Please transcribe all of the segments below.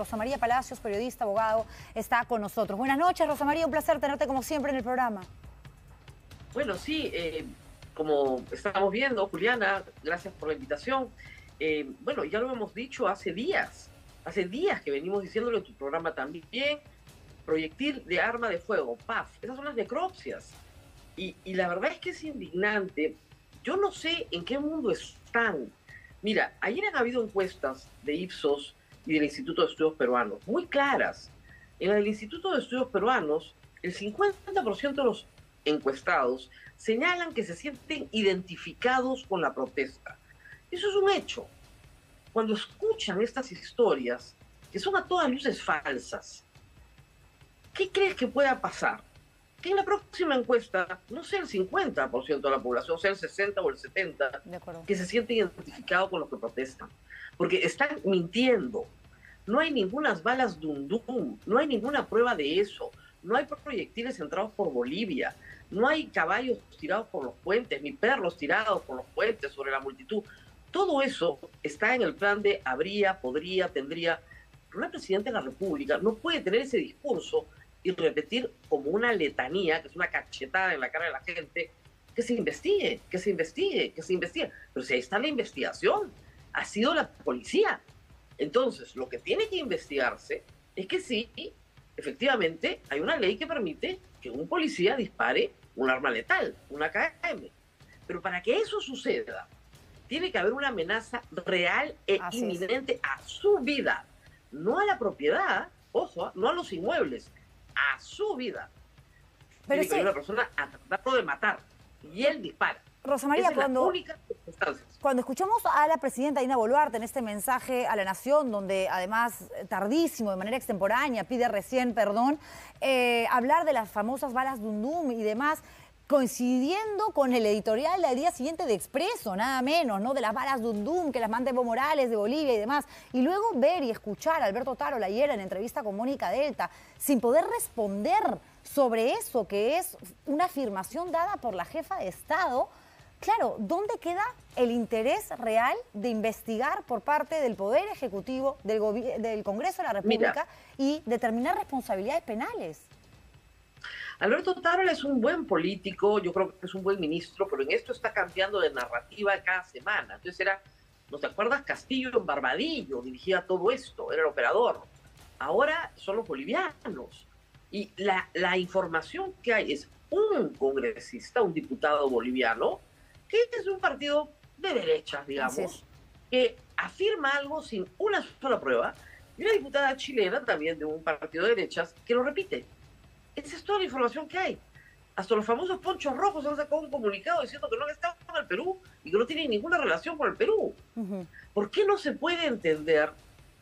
Rosa María Palacios, periodista, abogado, está con nosotros. Buenas noches, Rosa María, un placer tenerte como siempre en el programa. Bueno, sí, como estamos viendo, Juliana, gracias por la invitación. Bueno, ya lo hemos dicho hace días que venimos diciéndolo en tu programa también, proyectil de arma de fuego, PAF, esas son las necropsias. Y la verdad es que es indignante. Yo no sé en qué mundo están. Mira, ayer han habido encuestas de Ipsos y del Instituto de Estudios Peruanos, muy claras. En la del Instituto de Estudios Peruanos, el 50% de los encuestados señalan que se sienten identificados con la protesta. Eso es un hecho. Cuando escuchan estas historias, que son a todas luces falsas, ¿qué crees que pueda pasar? Que en la próxima encuesta no sea el 50% de la población, sea el 60 o el 70%, que se siente identificado con los que protestan. Porque están mintiendo. No hay ninguna balas dum-dum, no hay ninguna prueba de eso. No hay proyectiles entrados por Bolivia, no hay caballos tirados por los puentes, ni perros tirados por los puentes sobre la multitud. Todo eso está en el plan de habría, podría, tendría. Pero una presidenta de la República no puede tener ese discurso y repetir como una letanía, que es una cachetada en la cara de la gente, que se investigue, que se investigue, que se investigue. Pero si ahí está la investigación, ha sido la policía. Entonces, lo que tiene que investigarse es que sí, efectivamente, hay una ley que permite que un policía dispare un arma letal, una AKM. Pero para que eso suceda, tiene que haber una amenaza real e inminente a su vida, no a la propiedad, ojo, no a los inmuebles, a su vida. Pero tiene que haber una persona a tratarlo de matar y él dispara. Rosa María, esa es la única circunstancia. Cuando escuchamos a la presidenta Dina Boluarte en este mensaje a la Nación, donde además tardísimo, de manera extemporánea, pide recién perdón, hablar de las famosas balas Dundum y demás, coincidiendo con el editorial del día siguiente de Expreso, nada menos, ¿no? De las balas Dundum, que las manda Evo Morales de Bolivia y demás. Y luego ver y escuchar a Alberto Tarola ayer en entrevista con Mónica Delta, sin poder responder sobre eso, que es una afirmación dada por la jefa de Estado. Claro, ¿dónde queda el interés real de investigar por parte del Poder Ejecutivo, del Congreso de la República y determinar responsabilidades penales? Alberto Tarola es un buen político, yo creo que es un buen ministro, pero en esto está cambiando de narrativa cada semana. Entonces ¿no te acuerdas? Castillo en Barbadillo dirigía todo esto, era el operador. Ahora son los bolivianos. Y la información que hay es un congresista, un diputado boliviano, que es un partido de derechas, digamos, que afirma algo sin una sola prueba, y una diputada chilena también de un partido de derechas que lo repite. Esa es toda la información que hay. Hasta los famosos ponchos rojos han sacado un comunicado diciendo que no han estado en el Perú y que no tienen ninguna relación con el Perú. ¿Por qué no se puede entender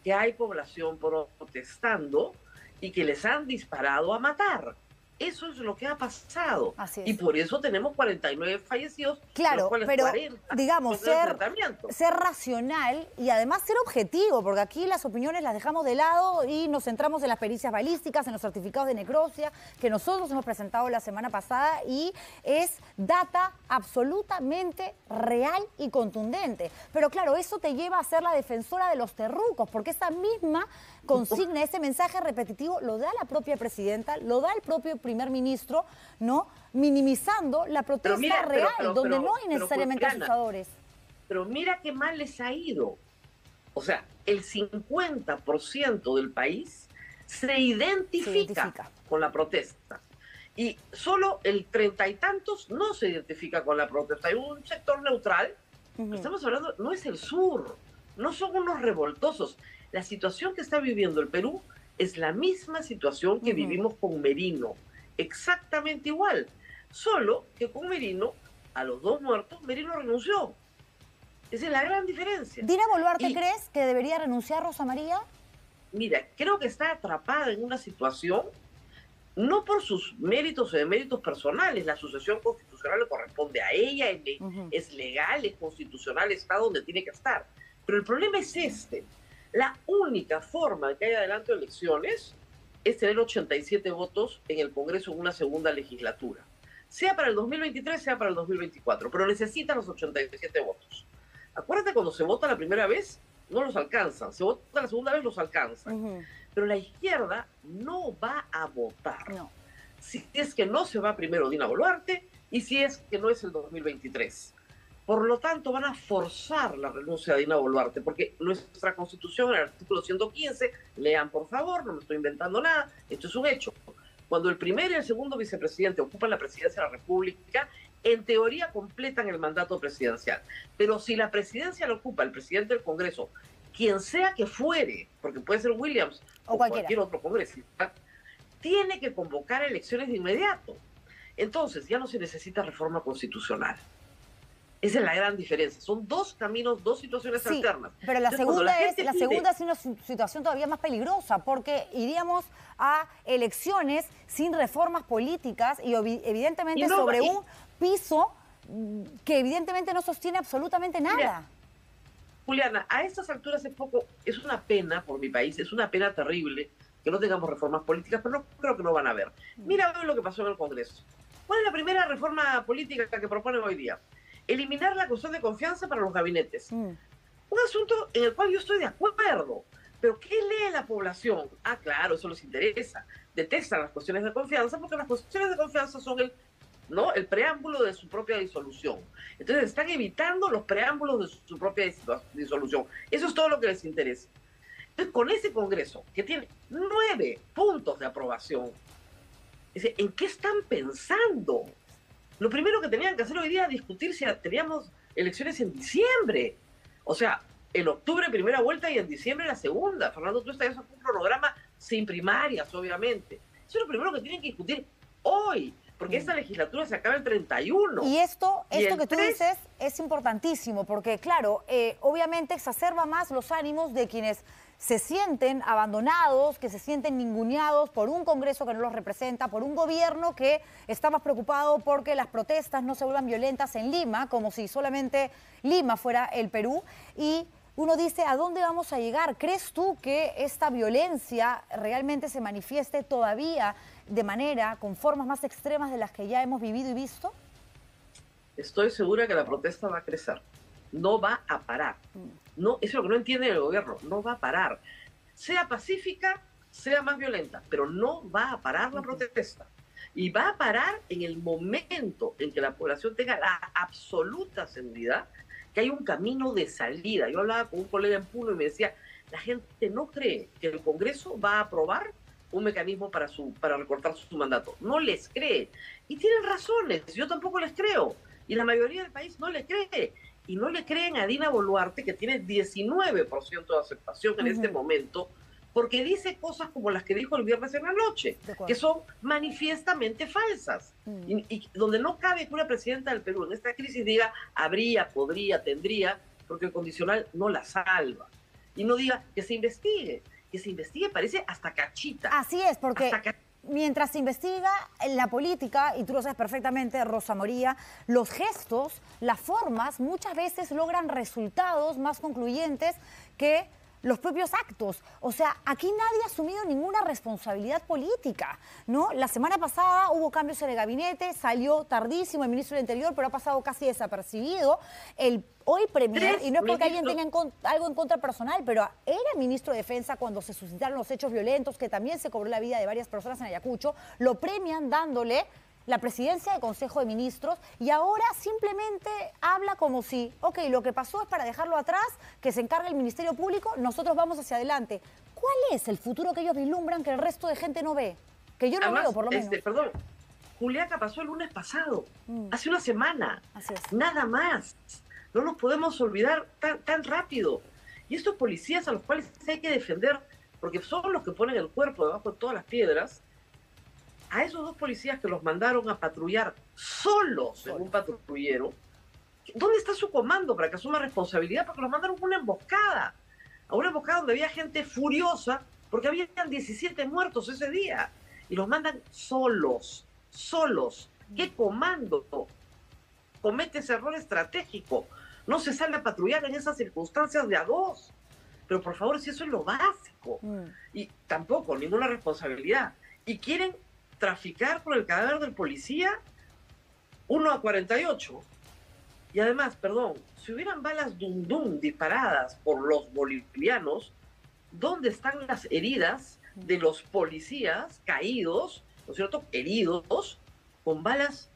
que hay población protestando y que les han disparado a matar? Eso es lo que ha pasado. Y por eso tenemos 49 fallecidos. Claro, pero digamos, ser racional y además ser objetivo, porque aquí las opiniones las dejamos de lado y nos centramos en las pericias balísticas, en los certificados de necropsia que nosotros hemos presentado la semana pasada y es data absolutamente real y contundente. Pero claro, eso te lleva a ser la defensora de los terrucos, porque esa misma consigna, ese mensaje repetitivo lo da la propia presidenta, lo da el propio primer ministro, ¿no? Minimizando la protesta real, donde no hay necesariamente acusadores. Pero mira qué mal les ha ido. O sea, el 50% del país se identifica con la protesta. Y solo el 30 y tantos no se identifica con la protesta. Hay un sector neutral. Estamos hablando, no es el sur, no son unos revoltosos. La situación que está viviendo el Perú es la misma situación que vivimos con Merino. Exactamente igual. Solo que con Merino, a los 2 muertos, Merino renunció. Esa es la gran diferencia. ¿Dina Boluarte crees que debería renunciar, Rosa María? Mira, creo que está atrapada en una situación, no por sus méritos o deméritos personales. La sucesión constitucional le corresponde a ella, es legal, es constitucional, está donde tiene que estar. Pero el problema es este. La única forma de que haya adelante elecciones es tener 87 votos en el Congreso en una segunda legislatura. Sea para el 2023, sea para el 2024, pero necesitan los 87 votos. Acuérdate cuando se vota la primera vez, no los alcanzan. Se vota la segunda vez, los alcanzan. Pero la izquierda no va a votar. No. Si es que no se va primero Dina Boluarte y si es que no es el 2023. Por lo tanto, van a forzar la renuncia de Dina Boluarte, porque nuestra Constitución, en el artículo 115, lean por favor, no me estoy inventando nada, esto es un hecho. Cuando el primer y el segundo vicepresidente ocupan la presidencia de la República, en teoría completan el mandato presidencial. Pero si la presidencia la ocupa el presidente del Congreso, quien sea que fuere, porque puede ser Williams o cualquier otro congresista, tiene que convocar elecciones de inmediato. Entonces ya no se necesita reforma constitucional. Esa es la gran diferencia. Son dos caminos, dos situaciones alternas. Pero la segunda es una situación todavía más peligrosa, porque iríamos a elecciones sin reformas políticas y evidentemente sobre un piso que evidentemente no sostiene absolutamente nada. Mira, Juliana, a estas alturas es una pena por mi país, es una pena terrible que no tengamos reformas políticas, pero no creo que no van a haber. Mira lo que pasó en el Congreso. ¿Cuál es la primera reforma política que proponen hoy día? Eliminar la cuestión de confianza para los gabinetes. Un asunto en el cual yo estoy de acuerdo. Pero ¿qué lee la población? Ah, claro, eso les interesa. Detestan las cuestiones de confianza porque las cuestiones de confianza son el preámbulo de su propia disolución. Entonces están evitando los preámbulos de su propia disolución. Eso es todo lo que les interesa. Entonces, con ese Congreso, que tiene 9 puntos de aprobación, ¿en qué están pensando? Lo primero que tenían que hacer hoy día es discutir si teníamos elecciones en diciembre. O sea, en octubre primera vuelta y en diciembre la segunda. Fernando, tú estás en un cronograma sin primarias, obviamente. Eso es lo primero que tienen que discutir hoy, porque esta legislatura se acaba el 31. Y esto que tú dices es importantísimo, porque claro, obviamente exacerba más los ánimos de quienes se sienten abandonados, que se sienten ninguneados por un Congreso que no los representa, por un gobierno que está más preocupado porque las protestas no se vuelvan violentas en Lima, como si solamente Lima fuera el Perú. Y uno dice, ¿a dónde vamos a llegar? ¿Crees tú que esta violencia realmente se manifieste todavía con formas más extremas de las que ya hemos vivido y visto? Estoy segura que la protesta va a crecer. No va a parar. No, eso es lo que no entiende el gobierno. No va a parar. Sea pacífica, sea más violenta, pero no va a parar la protesta. Y va a parar en el momento en que la población tenga la absoluta seguridad que hay un camino de salida. Yo hablaba con un colega en Puno y me decía, la gente no cree que el Congreso va a aprobar un mecanismo para recortar su mandato. No les cree. Y tienen razones. Yo tampoco les creo. Y la mayoría del país no le cree. Y no le creen a Dina Boluarte, que tiene 19% de aceptación en este momento, porque dice cosas como las que dijo el viernes en la noche, que son manifiestamente falsas. Y donde no cabe que una presidenta del Perú en esta crisis diga habría, podría, tendría, porque el condicional no la salva. Y no diga que se investigue. Que se investigue parece hasta cachita. Así es, porque mientras se investiga la política, y tú lo sabes perfectamente, Rosa María, los gestos, las formas, muchas veces logran resultados más concluyentes que los propios actos. O sea, aquí nadie ha asumido ninguna responsabilidad política, ¿no? La semana pasada hubo cambios en el gabinete, salió tardísimo el ministro del Interior, pero ha pasado casi desapercibido. Hoy premier, y no es porque alguien tenga algo en contra personal, pero era ministro de Defensa cuando se suscitaron los hechos violentos, que también se cobró la vida de varias personas en Ayacucho, lo premian dándole la presidencia del Consejo de Ministros y ahora simplemente habla como si, ok, lo que pasó es para dejarlo atrás, que se encargue el Ministerio Público, nosotros vamos hacia adelante. ¿Cuál es el futuro que ellos vislumbran que el resto de gente no ve? Que yo no veo, por lo menos. Perdón, Juliaca pasó el lunes pasado, hace una semana, así es. Nada más. No nos podemos olvidar tan rápido. Y estos policías a los cuales hay que defender, porque son los que ponen el cuerpo debajo de todas las piedras, a esos 2 policías que los mandaron a patrullar solos en un patrullero, ¿dónde está su comando para que asuma responsabilidad? Porque los mandaron a una emboscada donde había gente furiosa porque habían 17 muertos ese día y los mandan solos. ¿Qué comando comete ese error estratégico? No se sale a patrullar en esas circunstancias de a 2. Pero por favor, si eso es lo básico. Y tampoco, ninguna responsabilidad. Y quieren traficar por el cadáver del policía 1 a 48. Y además, perdón, si hubieran balas dum dum disparadas por los bolivianos, ¿dónde están las heridas de los policías caídos, ¿no es cierto?, heridos con balas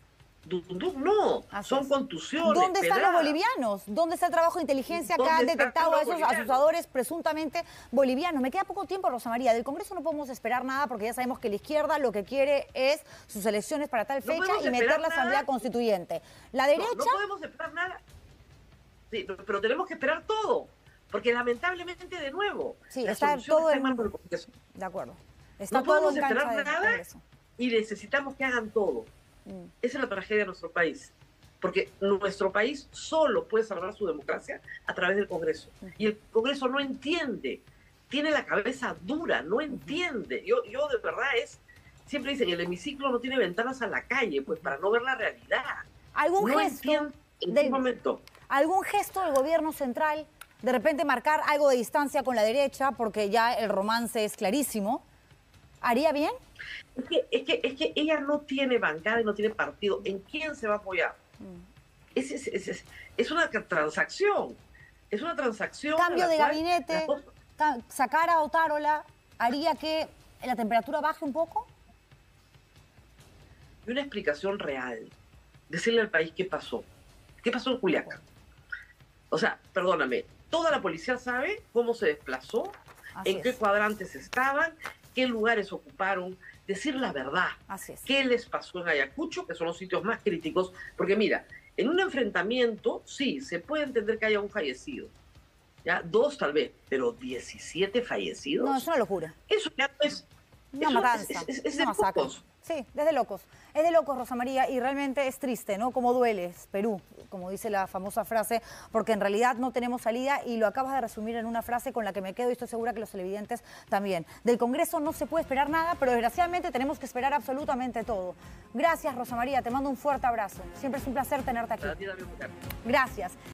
dum dum? No, son contusiones. ¿Dónde están pedradas. los bolivianos? ¿Dónde está el trabajo de inteligencia que han detectado a esos acusadores presuntamente bolivianos? Me queda poco tiempo, Rosa María. Del Congreso no podemos esperar nada porque ya sabemos que la izquierda lo que quiere es sus elecciones para tal fecha y meter la Asamblea Constituyente. La derecha... No podemos esperar nada. Sí, pero tenemos que esperar todo. Porque lamentablemente, de nuevo, sí, la está solución todo está en manos del Congreso. De acuerdo. Está no todo podemos en cancha esperar del nada Congreso. Y necesitamos que hagan todo. Esa es la tragedia de nuestro país. Porque nuestro país solo puede salvar su democracia a través del Congreso. Y el Congreso no entiende. Tiene la cabeza dura, no entiende. Yo de verdad siempre dicen, el hemiciclo no tiene ventanas a la calle, pues para no ver la realidad. ¿Algún no gesto entiende en qué momento? ¿Algún gesto del gobierno central? De repente marcar algo de distancia con la derecha, porque ya el romance es clarísimo. ¿Haría bien? Es que ella no tiene bancada y no tiene partido. ¿En quién se va a apoyar? Es una transacción. Es una transacción. Cambio de gabinete, sacar a Otárola, ¿haría que la temperatura baje un poco? Y una explicación real. Decirle al país qué pasó. ¿Qué pasó en Juliaca? O sea, perdóname, toda la policía sabe cómo se desplazó, en qué cuadrantes estaban, qué lugares ocuparon, decir la verdad. Así es. ¿Qué les pasó en Ayacucho, que son los sitios más críticos? Porque mira, en un enfrentamiento, sí, se puede entender que haya un fallecido, ¿ya? 2 tal vez, pero 17 fallecidos. No, es una locura. Eso ya no es... Una matanza, es una de masacre. locos. Sí, es de locos. Es de locos, Rosa María, y realmente es triste, ¿no? Como duele, es Perú, como dice la famosa frase, porque en realidad no tenemos salida y lo acabas de resumir en una frase con la que me quedo y estoy segura que los televidentes también. Del Congreso no se puede esperar nada, pero desgraciadamente tenemos que esperar absolutamente todo. Gracias, Rosa María, te mando un fuerte abrazo. Siempre es un placer tenerte aquí. Para ti también, mujer. Gracias.